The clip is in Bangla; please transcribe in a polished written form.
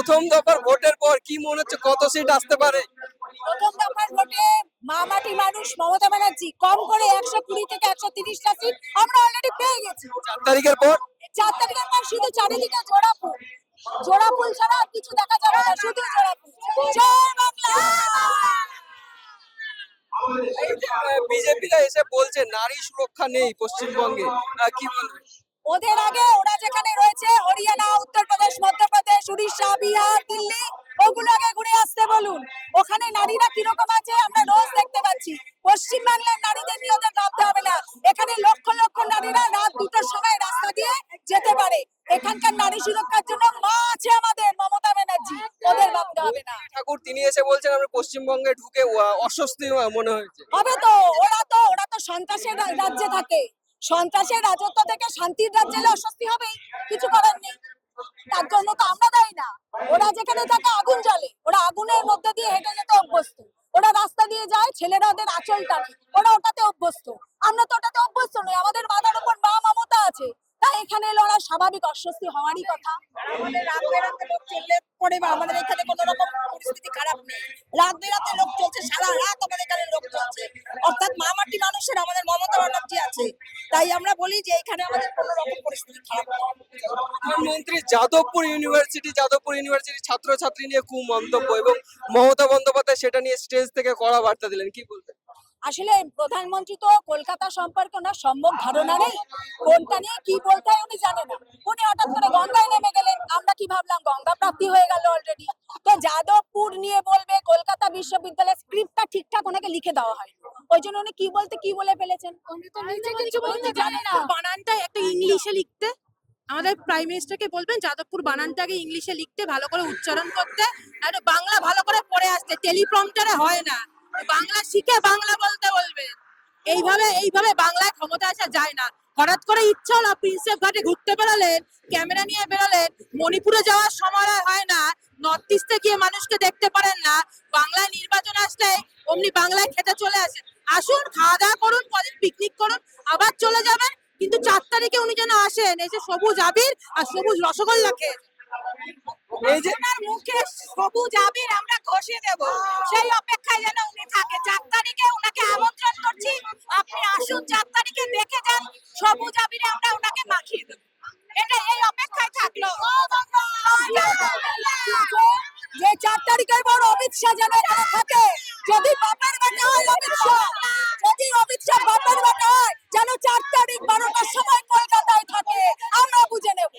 প্রথম দফার ভোটের পর কি মনে হচ্ছে কত সিট আসতে পারে? প্রথম দফার ভোটে মামাটি মানুষ মমতা ব্যানার্জি কম করে 120 থেকে 130টা সিট আমরা অলরেডি পেয়ে গেছি। 4 তারিখের পর 4 তারিখের পর শুধু চারিদিকে জোড়া ফুল, জোড়া ফুল ছাড়া আর কিছু দেখা যাবে না, শুধু জোড়া ফুল। জয় বাংলা। বিজেপিরা এসে বলছে নারী সুরক্ষা নেই পশ্চিমবঙ্গে, কি বলবেন? ওদের আগে ওরা যেখানে রয়েছে হরিয়ানা, উত্তরপ্রদেশ, মধ্যপ্রদেশ, উড়িষ্যা, বিহার, দিল্লি, ওগুলো আগে ঘুরে আসতে বলুন। ওখানে নারীরা কিরকম আছে আমরা রোজ দেখতে পাচ্ছি। পশ্চিম বাংলার নারীদের নিয়ে ওদের ভাবতে হবে না। এখানে লক্ষ লক্ষ নারীরা রাত 2টার সময় রাস্তা দিয়ে যেতে পারে। এখানকার নারী সুরক্ষার জন্য মা আছে আমাদের মমতা ব্যানার্জি, ওদের ভাবতে হবে না। ঠাকুর তিনি এসে বলছেন আমরা পশ্চিমবঙ্গে ঢুকে অস্বস্তি মনে হয়েছে। হবে তো, ওরা তো সন্ত্রাসের রাজ্যে থাকে। সন্ত্রাসের রাজত্ব থেকে শান্তির রাজ্যে এলে অস্বস্তি হবেই, কিছু করার নেই। তার জন্য তো আমরা দায়ী না। ওরা যেখানে থাকে আগুন জ্বলে, ওরা আগুনের মধ্যে দিয়ে হেঁটে যেতে অভ্যস্ত। ওরা রাস্তা দিয়ে যায়, ছেলেরা ওদের আঁচল টানে, ওরা ওটাতে অভ্যস্ত। আমরা তো ওটাতে অভ্যস্ত নই, আমাদের মাথার উপর মা মমতা আছে। তাই এখানে এলে ওরা স্বাভাবিক অস্বস্তি হওয়ারই কথা। আমাদের রাত বেরাতে লোক চললে পরে বা আমাদের এখানে কোনো রকম পরিস্থিতি খারাপ নেই। রাত বেরাতে লোক চলছে, সারা রাত আমাদের এখানে লোক চলছে। অর্থাৎ মামাটি মানুষের আমাদের মমতা ব্যানার্জি আছে। তাই আমরা বলি যে এখানে আমাদের কোনো রকম পরিস্থিতি খারাপ নেই। প্রধানমন্ত্রী যাদবপুর ইউনিভার্সিটি ছাত্রছাত্রী নিয়ে খুব মন্তব্য, এবং মমতা বন্দ্যোপাধ্যায় সেটা নিয়ে স্টেজ থেকে কড়া বার্তা দিলেন, কি বলবেন? আসলে প্রধানমন্ত্রী তো কলকাতা সম্পর্কে না সম্যক ধারণা নেই, কোনটা নিয়ে কি বলতে হয় উনি জানেন না। উনি হঠাৎ করে গঙ্গায় নেমে গেলেন, আমরা কি ভাবলাম গঙ্গা প্রাপ্তি হয়ে গেল অলরেডি। তো যাদবপুর নিয়ে বলবে, কলকাতা বিশ্ববিদ্যালয়ের স্ক্রিপ্টটা ঠিকঠাক ওনাকে লিখে দেওয়া হয়, ওই জন্য উনি কি বলতে কি বলে ফেলেছেন উনি তো নিজে কিছু বলতে জানে না। বানানটা একটা ইংলিশে লিখতে, আমাদের প্রাইম মিনিস্টারকে বলবেন যাদবপুর বানানটাকে ইংলিশে লিখতে, ভালো করে উচ্চারণ করতে, আর বাংলা ভালো করে পড়ে আসতে। টেলিপ্রম্পটারে হয় না, বাংলা শিখে বাংলা বলতে বলবেন। এইভাবে এইভাবে বাংলায় ক্ষমতা আসা যায় না। হঠাৎ করে ইচ্ছা হলো প্রিন্সেপ ঘাটে ঘুরতে বেরোলেন, ক্যামেরা নিয়ে বেরোলেন, মণিপুরে যাওয়ার সময় হয় না, নর্থ ইস্টে গিয়ে মানুষকে দেখতে পারেন না, বাংলায় নির্বাচন আসলে অমনি বাংলায় খেতে চলে আসেন। আসুন, খাওয়া দাওয়া করুন, কদিন পিকনিক করুন, আবার চলে যাবেন। কিন্তু 4 তারিখে উনি যেন আসেন, এসে সবুজ আবির আর সবুজ রসগোল্লা খেয়ে এই যে ওনার মুখে সবুজ আবির আমরা ঘষে দেব, সেই অপেক্ষায় যেন উনি থাকে। 4 তারিখে ওনাকে আমন্ত্রণ করছি, আপনি আসুন 4 তারিখে দেখে যান, সবুজ আবিরে আমরা ওনাকে মাখিয়ে দেব। এটা এই অপেক্ষায় থাকলো যে 4 তারিখের পর অমিত শাহ যেন এখানে থাকে। যদি বাপের বেটা হয় অমিত শাহ, যদি অমিত শাহ বাপের বেটা হয়, যেন 4 তারিখ 12টার সময় কলকাতায় থাকে, আমরা বুঝে নেব।